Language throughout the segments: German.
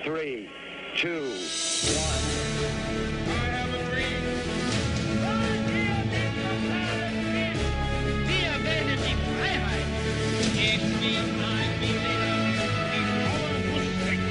3, 2, 1. Wir wählen die Freiheit. Gegen die ein Millennium. Die Mauer muss weg.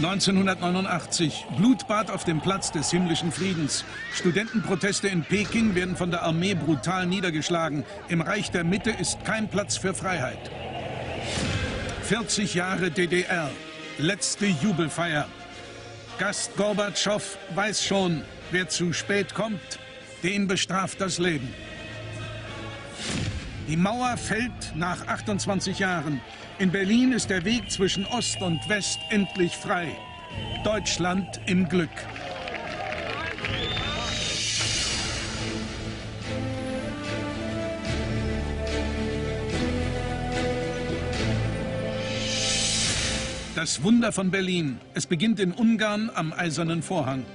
1989, Blutbad auf dem Platz des himmlischen Friedens. Studentenproteste in Peking werden von der Armee brutal niedergeschlagen. Im Reich der Mitte ist kein Platz für Freiheit. 40 Jahre DDR, letzte Jubelfeier. Gast Gorbatschow weiß schon, wer zu spät kommt, den bestraft das Leben. Die Mauer fällt nach 28 Jahren. In Berlin ist der Weg zwischen Ost und West endlich frei. Deutschland im Glück. Das Wunder von Berlin. Es beginnt in Ungarn am Eisernen Vorhang.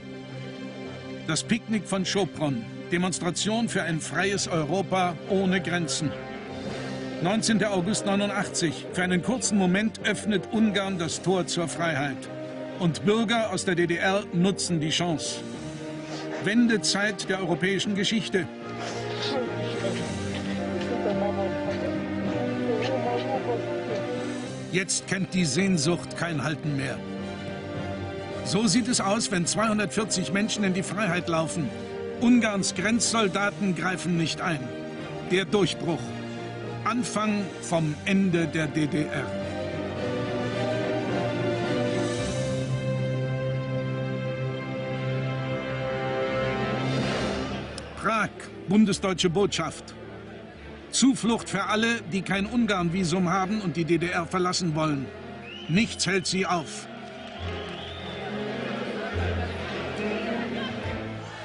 Das Picknick von Sopron. Demonstration für ein freies Europa ohne Grenzen. 19. August 89. Für einen kurzen Moment öffnet Ungarn das Tor zur Freiheit. Und Bürger aus der DDR nutzen die Chance. Wendezeit der europäischen Geschichte. Jetzt kennt die Sehnsucht kein Halten mehr. So sieht es aus, wenn 240 Menschen in die Freiheit laufen. Ungarns Grenzsoldaten greifen nicht ein. Der Durchbruch. Anfang vom Ende der DDR. Prag, bundesdeutsche Botschaft. Zuflucht für alle, die kein Ungarn-Visum haben und die DDR verlassen wollen. Nichts hält sie auf.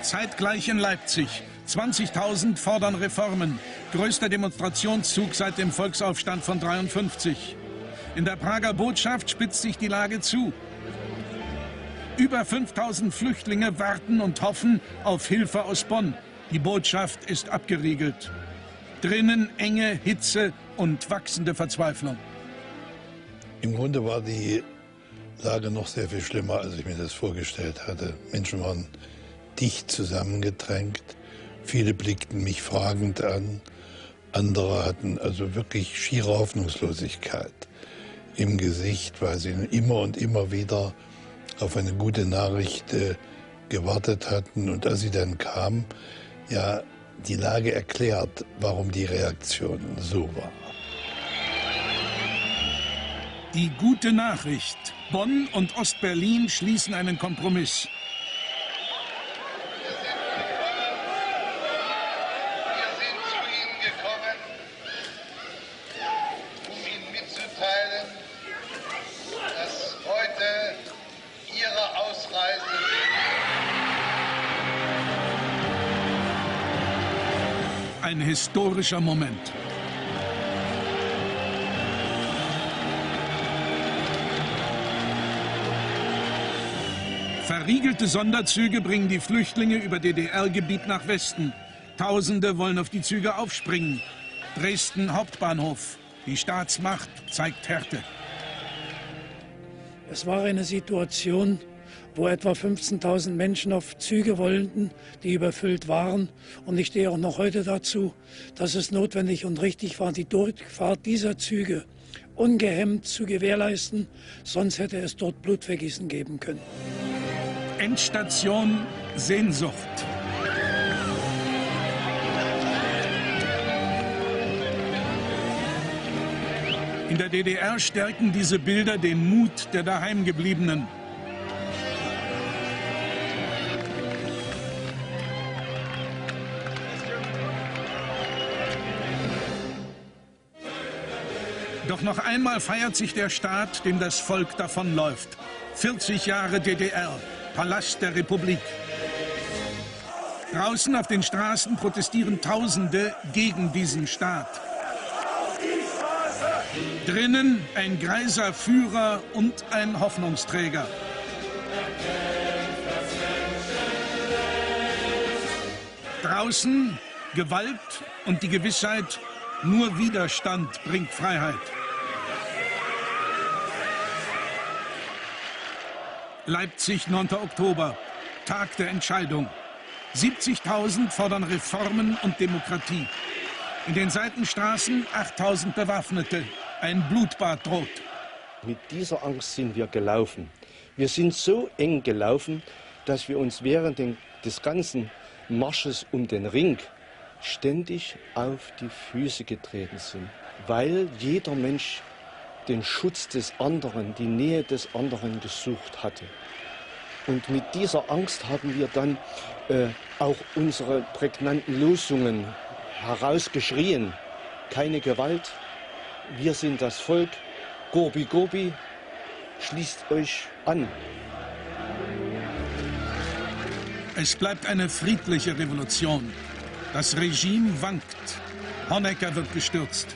Zeitgleich in Leipzig. 20.000 fordern Reformen. Größter Demonstrationszug seit dem Volksaufstand von 53. In der Prager Botschaft spitzt sich die Lage zu. Über 5.000 Flüchtlinge warten und hoffen auf Hilfe aus Bonn. Die Botschaft ist abgeriegelt. Drinnen Enge, Hitze und wachsende Verzweiflung. Im Grunde war die Lage noch sehr viel schlimmer, als ich mir das vorgestellt hatte. Menschen waren dicht zusammengedrängt. Viele blickten mich fragend an. Andere hatten also wirklich schiere Hoffnungslosigkeit im Gesicht, weil sie immer und immer wieder auf eine gute Nachricht gewartet hatten. Und als sie dann kam, ja, die Lage erklärt, warum die Reaktion so war. Die gute Nachricht. Bonn und Ostberlin schließen einen Kompromiss. Ein historischer Moment. Verriegelte Sonderzüge bringen die Flüchtlinge über DDR-Gebiet nach Westen. Tausende wollen auf die Züge aufspringen. Dresden Hauptbahnhof. Die Staatsmacht zeigt Härte. Es war eine Situation, wo etwa 15.000 Menschen auf Züge wollten, die überfüllt waren. Und ich stehe auch noch heute dazu, dass es notwendig und richtig war, die Durchfahrt dieser Züge ungehemmt zu gewährleisten. Sonst hätte es dort Blutvergießen geben können. Endstation Sehnsucht. In der DDR stärken diese Bilder den Mut der Daheimgebliebenen. Doch noch einmal feiert sich der Staat, dem das Volk davonläuft. 40 Jahre DDR, Palast der Republik. Draußen auf den Straßen protestieren Tausende gegen diesen Staat. Drinnen ein greiser Führer und ein Hoffnungsträger. Draußen Gewalt und die Gewissheit, nur Widerstand bringt Freiheit. Leipzig, 9. Oktober, Tag der Entscheidung. 70.000 fordern Reformen und Demokratie. In den Seitenstraßen 8.000 Bewaffnete. Ein Blutbad droht. Mit dieser Angst sind wir gelaufen. Wir sind so eng gelaufen, dass wir uns während des ganzen Marsches um den Ring ständig auf die Füße getreten sind, weil jeder Mensch den Schutz des anderen, die Nähe des anderen gesucht hatte. Und mit dieser Angst haben wir dann auch unsere prägnanten Losungen herausgeschrien. Keine Gewalt, wir sind das Volk, Gorbi Gorbi, schließt euch an. Es bleibt eine friedliche Revolution. Das Regime wankt. Honecker wird gestürzt.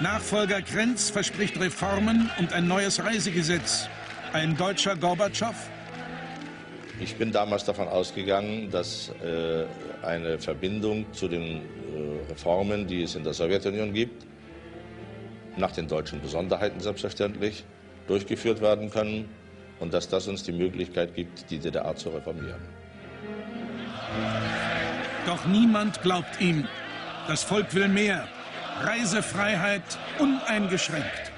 Nachfolger Krenz verspricht Reformen und ein neues Reisegesetz. Ein deutscher Gorbatschow? Ich bin damals davon ausgegangen, dass eine Verbindung zu den Reformen, die es in der Sowjetunion gibt, nach den deutschen Besonderheiten selbstverständlich, durchgeführt werden können und dass das uns die Möglichkeit gibt, die DDR zu reformieren. Doch niemand glaubt ihm. Das Volk will mehr. Reisefreiheit uneingeschränkt.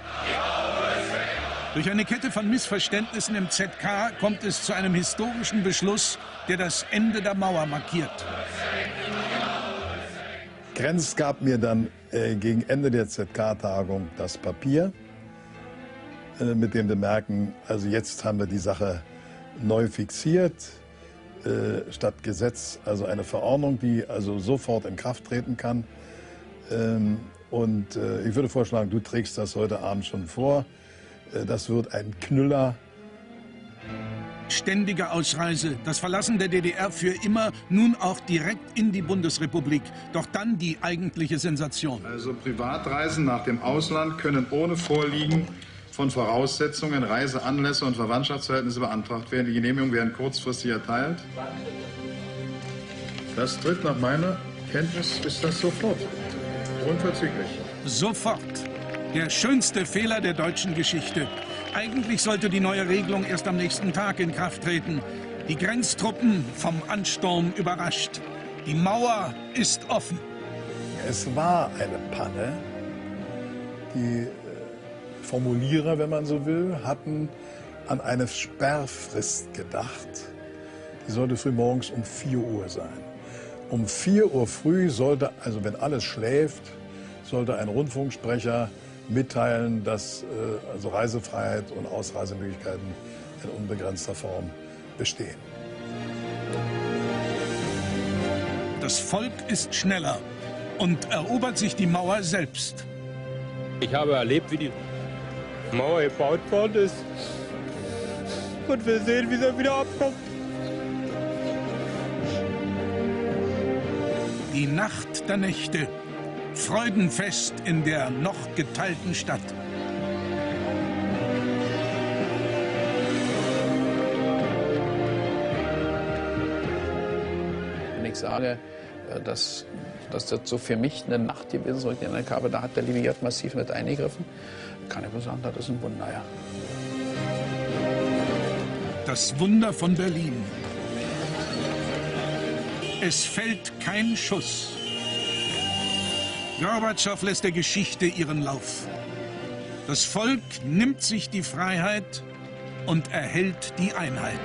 Durch eine Kette von Missverständnissen im ZK kommt es zu einem historischen Beschluss, der das Ende der Mauer markiert. Krenz gab mir dann gegen Ende der ZK-Tagung das Papier mit dem Bemerken, also jetzt haben wir die Sache neu fixiert, statt Gesetz, also eine Verordnung, die also sofort in Kraft treten kann. Und ich würde vorschlagen, du trägst das heute Abend schon vor. Das wird ein Knüller. Ständige Ausreise, das Verlassen der DDR für immer, nun auch direkt in die Bundesrepublik. Doch dann die eigentliche Sensation. Also Privatreisen nach dem Ausland können ohne Vorliegen von Voraussetzungen, Reiseanlässe und Verwandtschaftsverhältnisse beantragt werden. Die Genehmigungen werden kurzfristig erteilt. Das tritt nach meiner Kenntnis, ist das sofort. Unverzüglich. Sofort. Der schönste Fehler der deutschen Geschichte. Eigentlich sollte die neue Regelung erst am nächsten Tag in Kraft treten. Die Grenztruppen vom Ansturm überrascht. Die Mauer ist offen. Es war eine Panne. Die Formulierer, wenn man so will, hatten an eine Sperrfrist gedacht. Die sollte frühmorgens um 4 Uhr sein. Um 4 Uhr früh sollte, also wenn alles schläft, sollte ein Rundfunksprecher mitteilen, dass also Reisefreiheit und Ausreisemöglichkeiten in unbegrenzter Form bestehen. Das Volk ist schneller und erobert sich die Mauer selbst. Ich habe erlebt, wie die Mauer gebaut worden ist. Und wir sehen, wie sie wieder abkommt. Die Nacht der Nächte. Freudenfest in der noch geteilten Stadt. Wenn ich sage, dass das so für mich eine Nacht gewesen ist, wo ich den Eindruck habe, da hat der liebe J massiv mit eingegriffen, kann ich nur sagen, das ist ein Wunder, ja. Das Wunder von Berlin. Es fällt kein Schuss. Gorbatschow lässt der Geschichte ihren Lauf. Das Volk nimmt sich die Freiheit und erhält die Einheit.